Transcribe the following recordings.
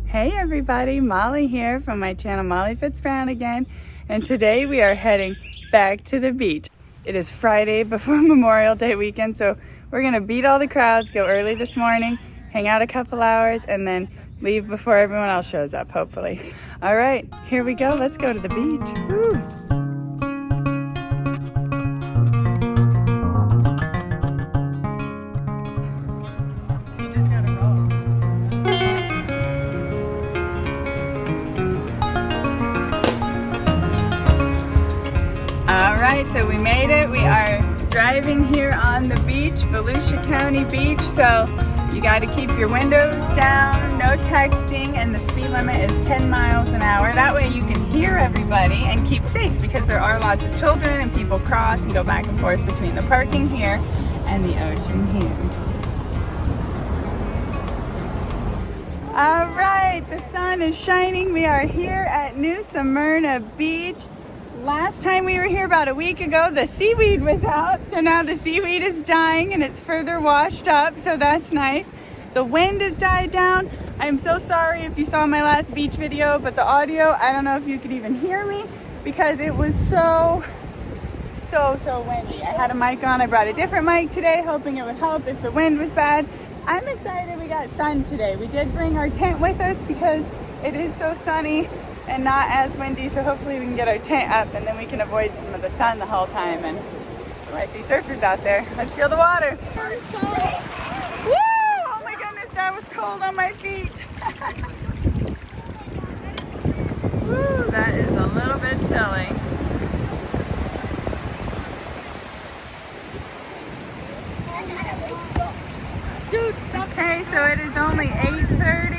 Hey everybody, Molly here from my channel Molly Fits Brown again, and today we are heading back to the beach. It is Friday before Memorial Day weekend, so we're gonna beat all the crowds, go early this morning, hang out a couple hours, and then leave before everyone else shows up, hopefully. All right, here we go. Let's go to the beach. Woo. Alright, so we made it. We are driving here on the beach, Volusia County Beach, so you got to keep your windows down, no texting, and the speed limit is 10 miles an hour. That way you can hear everybody and keep safe, because there are lots of children and people cross and go back and forth between the parking here and the ocean here. Alright, the sun is shining. We are here at New Smyrna Beach. Last time we were here about a week ago, the seaweed was out, so now the seaweed is dying and it's further washed up, so that's nice. The wind has died down. I'm so sorry if you saw my last beach video, but the audio, I don't know if you could even hear me because it was so windy. I had a mic on. I brought a different mic today, hoping it would help if the wind was bad. I'm excited we got sun today. We did bring our tent with us because it is so sunny and not as windy, so hopefully we can get our tent up and then we can avoid some of the sun the whole time. And I see surfers out there. Let's feel the water. Woo! Oh my goodness, that was cold on my feet. Woo, that is a little bit chilly. Okay, so it is only 8:30.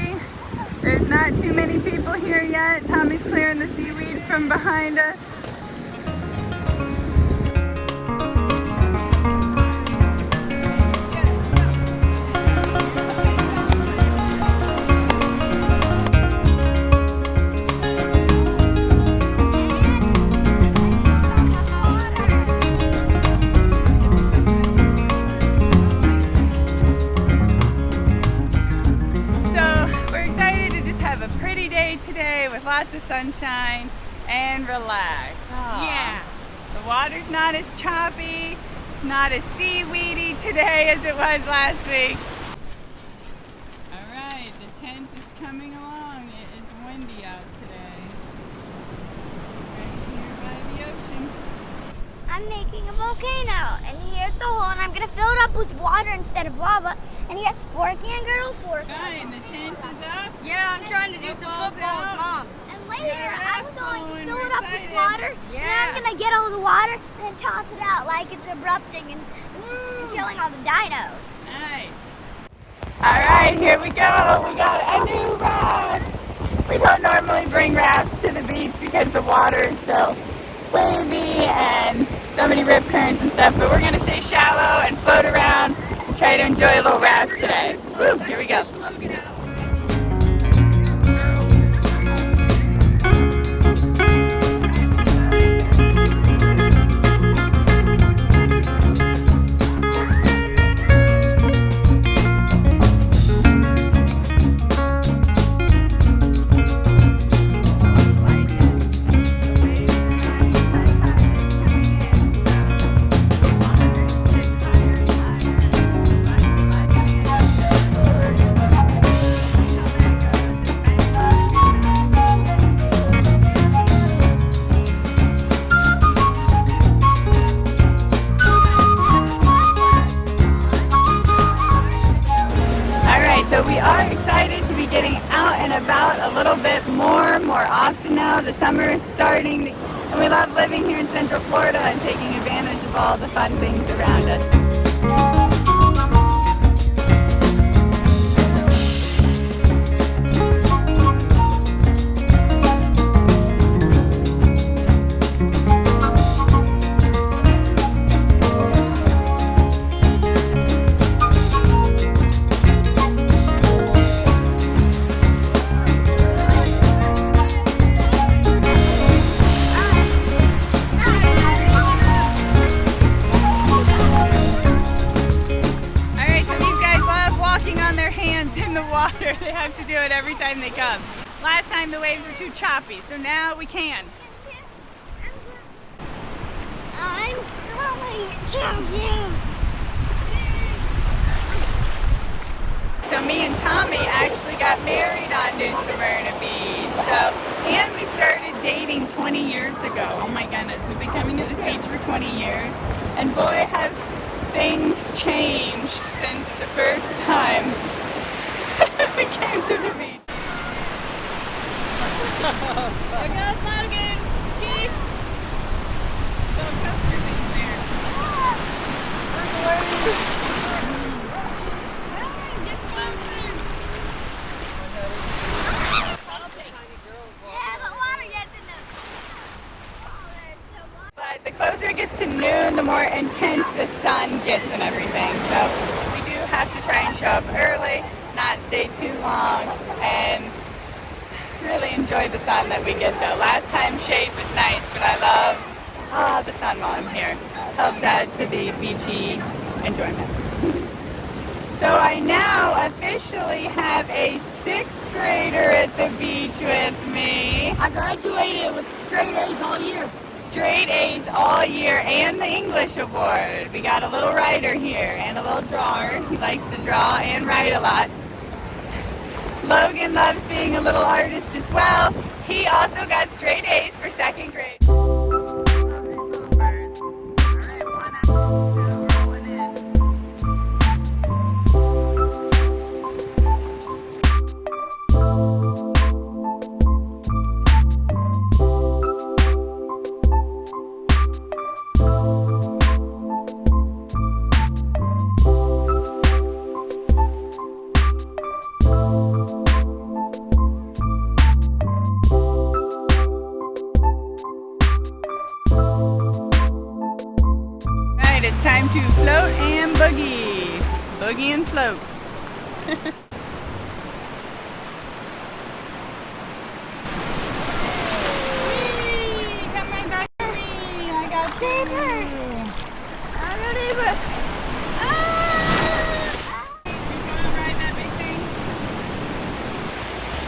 There's not too many people here yet. Tommy's clearing the seaweed from behind us. Lots of sunshine and relax. Oh, yeah. The water's not as choppy, it's not as seaweedy today as it was last week. Alright, the tent is coming along. It is windy out today. Right here by the ocean. I'm making a volcano, and here's the hole, and I'm going to fill it up with water instead of lava. And here's Forky and Girdle Fork. Fine, the tent is up. Yeah, I'm trying to do some football with Mom. And later, I'm going to fill it up with water. Yeah. And I'm going to get all the water and then toss it out like it's erupting and killing all the dinos. Nice. All right, here we go. We got a new raft. We don't normally bring rafts to the beach because the water is so wavy and so many rip currents and stuff, but we're going to stay shallow and float around. Try to enjoy a little raft today. Woo, here we go. More often now. The summer is starting and we love living here in Central Florida and taking advantage of all the fun things around us. time they come. Last time the waves were too choppy, so now we can. I'm going to you. So me and Tommy actually got married on New Smyrna Beach. And we started dating 20 years ago. Oh my goodness, we've been coming to this beach for 20 years. And boy, have things changed since the first time we came to the beach. There goes Logan. Cheese. Little coaster things there. Get closer. Yeah, but water gets in the... Oh, there's so much. But the closer it gets to noon, the more intense the sun gets and everything. So we do have to try and show up early, not stay too long, and really enjoy the sun that we get though. Last time shade was nice, but I love the sun while I'm here. Helps add to the beachy enjoyment. So I now officially have a 6th grader at the beach with me. I graduated with straight A's all year. Straight A's all year and the English award. We got a little writer here and a little drawer. He likes to draw and write a lot. Logan loves being a little artist as well. He also got straight A's for 2nd grade. It's time to float and boogie. Boogie and float. Come on, back to me. I got paper. I got paper.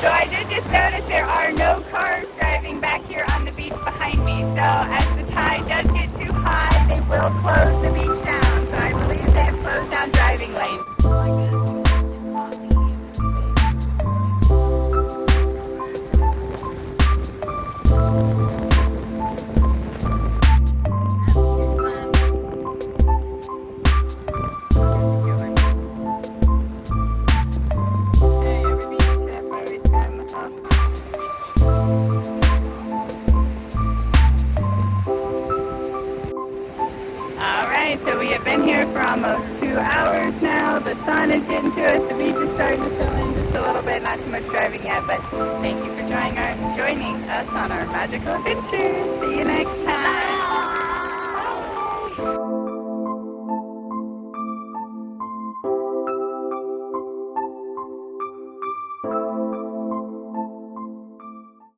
So I did just notice there are no cars driving back here on the beach behind me. So as the tide does get too high, they will close the beach down. So I believe they have closed down driving lanes. So we have been here for almost 2 hours now. The sun is getting to us. The beach is starting to fill in just a little bit. Not too much driving yet, but thank you for joining us on our magical adventures. See you next time.